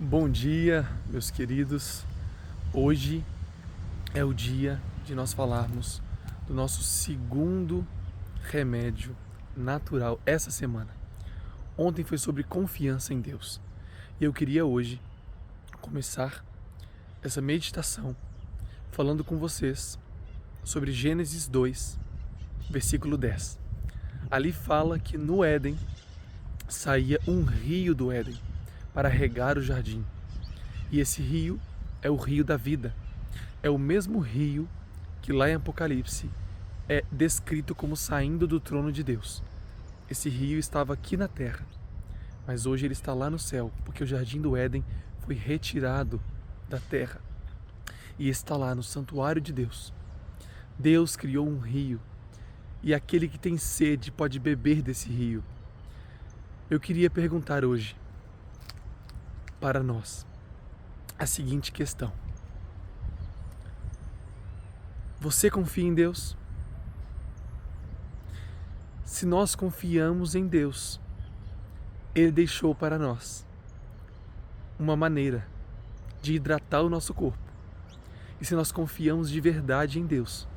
Bom dia, meus queridos. Hoje é o dia de nós falarmos do nosso segundo remédio natural essa semana. Ontem foi sobre confiança em Deus. E eu queria hoje começar essa meditação falando com vocês sobre Gênesis 2, versículo 10. Ali fala que no Éden saía um rio do Éden para regar o jardim. E esse rio é o rio da vida. É o mesmo rio que lá em Apocalipse é descrito como saindo do trono de Deus. Esse rio estava aqui na terra, mas hoje ele está lá no céu, porque o jardim do Éden foi retirado da terra e está lá no santuário de Deus. Deus criou um rio e aquele que tem sede pode beber desse rio. Eu queria perguntar hoje para nós a seguinte questão: você confia em Deus? Se nós confiamos em Deus, Ele deixou para nós uma maneira de hidratar o nosso corpo. E se nós confiamos de verdade em Deus,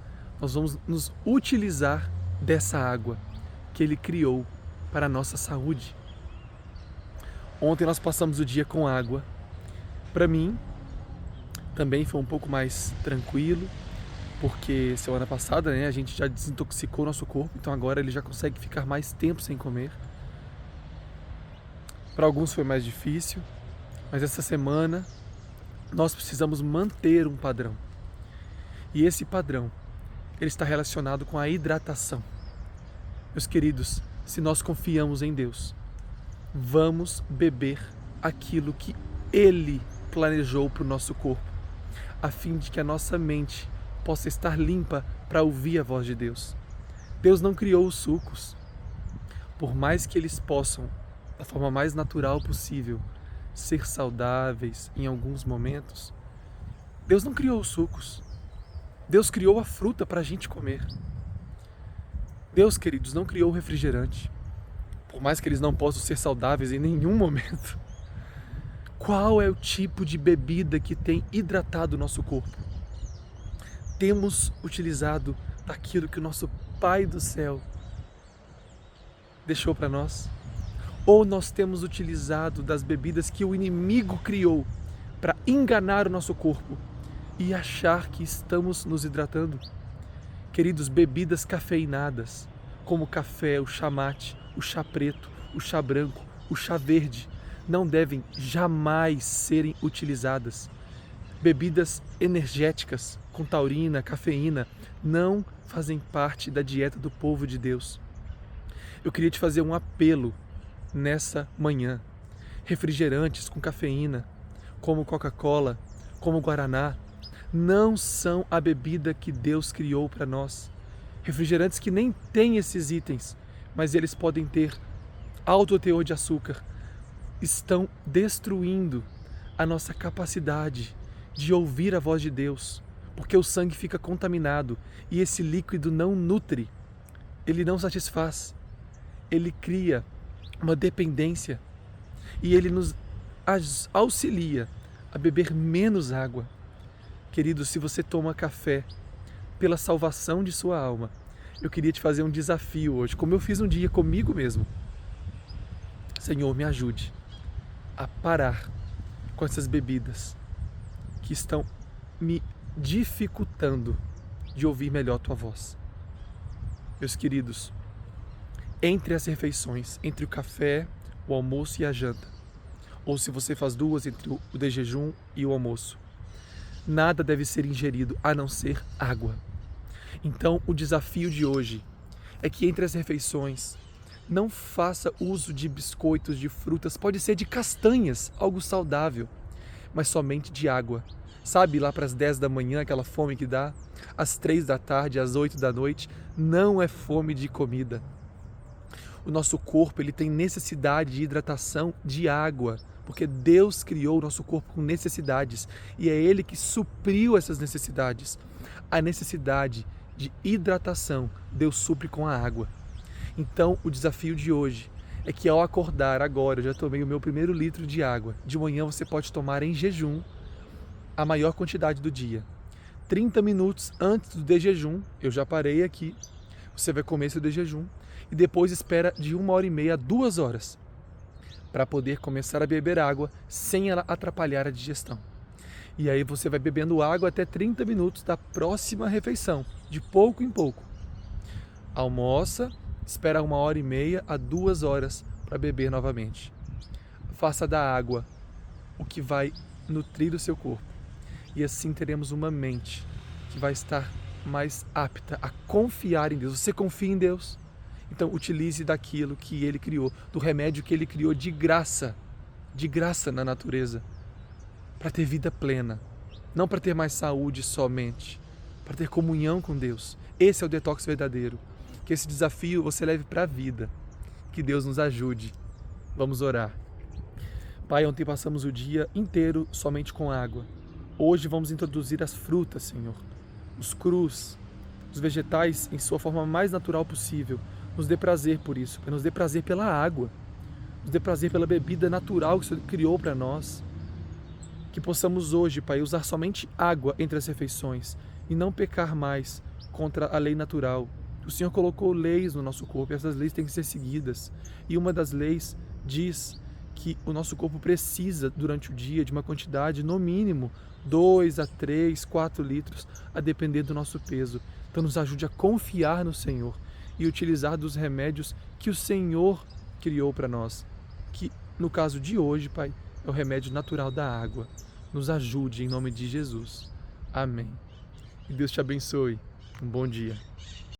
nós vamos nos utilizar dessa água que Ele criou para a nossa saúde. Ontem nós passamos o dia com água. Para mim, também foi um pouco mais tranquilo, porque semana passada, a gente já desintoxicou o nosso corpo, então agora ele já consegue ficar mais tempo sem comer. Para alguns foi mais difícil, mas essa semana nós precisamos manter um padrão. E esse padrão, ele está relacionado com a hidratação. Meus queridos, se nós confiamos em Deus, vamos beber aquilo que Ele planejou para o nosso corpo, a fim de que a nossa mente possa estar limpa para ouvir a voz de Deus. Deus não criou os sucos. Por mais que eles possam, da forma mais natural possível, ser saudáveis em alguns momentos, Deus não criou os sucos. Deus criou a fruta para a gente comer. Deus, queridos, não criou o refrigerante. Por mais que eles não possam ser saudáveis em nenhum momento. Qual é o tipo de bebida que tem hidratado o nosso corpo? Temos utilizado daquilo que o nosso Pai do céu deixou para nós? Ou nós temos utilizado das bebidas que o inimigo criou para enganar o nosso corpo e achar que estamos nos hidratando? Queridos, bebidas cafeinadas, como o café, o chá mate, o chá preto, o chá branco, o chá verde, não devem jamais serem utilizadas. Bebidas energéticas, com taurina, cafeína, não fazem parte da dieta do povo de Deus. Eu queria te fazer um apelo nessa manhã. Refrigerantes com cafeína, como Coca-Cola, como Guaraná, não são a bebida que Deus criou para nós. Refrigerantes que nem têm esses itens, mas eles podem ter alto teor de açúcar, estão destruindo a nossa capacidade de ouvir a voz de Deus, porque o sangue fica contaminado e esse líquido não nutre, ele não satisfaz, ele cria uma dependência e ele nos auxilia a beber menos água. Querido, se você toma café pela salvação de sua alma, eu queria te fazer um desafio hoje, como eu fiz um dia comigo mesmo. Senhor, me ajude a parar com essas bebidas que estão me dificultando de ouvir melhor a tua voz. Meus queridos, entre as refeições, entre o café, o almoço e a janta, ou se você faz duas, entre o de jejum e o almoço, nada deve ser ingerido a não ser água. Então, o desafio de hoje é que entre as refeições, não faça uso de biscoitos, de frutas, pode ser de castanhas, algo saudável, mas somente de água. Sabe, lá para as 10 da manhã, aquela fome que dá? Às 3 da tarde, às 8 da noite, não é fome de comida. O nosso corpo, ele tem necessidade de hidratação de água, porque Deus criou o nosso corpo com necessidades e é Ele que supriu essas necessidades. A necessidade de hidratação, Deus supre com a água. Então, o desafio de hoje é que ao acordar agora, eu já tomei o meu primeiro litro de água. De manhã você pode tomar em jejum a maior quantidade do dia. 30 minutos antes do de jejum, eu já parei aqui, você vai comer seu de jejum e depois espera de 1h30 a 2 horas para poder começar a beber água sem ela atrapalhar a digestão. E aí você vai bebendo água até 30 minutos da próxima refeição, de pouco em pouco. Almoça, espera 1h30 a 2 horas para beber novamente. Faça da água o que vai nutrir o seu corpo. E assim teremos uma mente que vai estar mais apta a confiar em Deus. Você confia em Deus? Então utilize daquilo que Ele criou, do remédio que Ele criou de graça na natureza, para ter vida plena, não para ter mais saúde somente, para ter comunhão com Deus. Esse é o detox verdadeiro. Que esse desafio você leve para a vida. Que Deus nos ajude. Vamos orar. Pai, ontem passamos o dia inteiro somente com água. Hoje vamos introduzir as frutas, Senhor, os crus, os vegetais em sua forma mais natural possível. Nos dê prazer por isso, nos dê prazer pela água, nos dê prazer pela bebida natural que o Senhor criou para nós. Que possamos hoje, Pai, usar somente água entre as refeições e não pecar mais contra a lei natural. O Senhor colocou leis no nosso corpo e essas leis têm que ser seguidas. E uma das leis diz que o nosso corpo precisa, durante o dia, de uma quantidade, no mínimo, 2 a 3, 4 litros, a depender do nosso peso. Então nos ajude a confiar no Senhor e utilizar dos remédios que o Senhor criou para nós. Que, no caso de hoje, Pai, é o remédio natural da água. Nos ajude em nome de Jesus. Amém. Que Deus te abençoe. Um bom dia.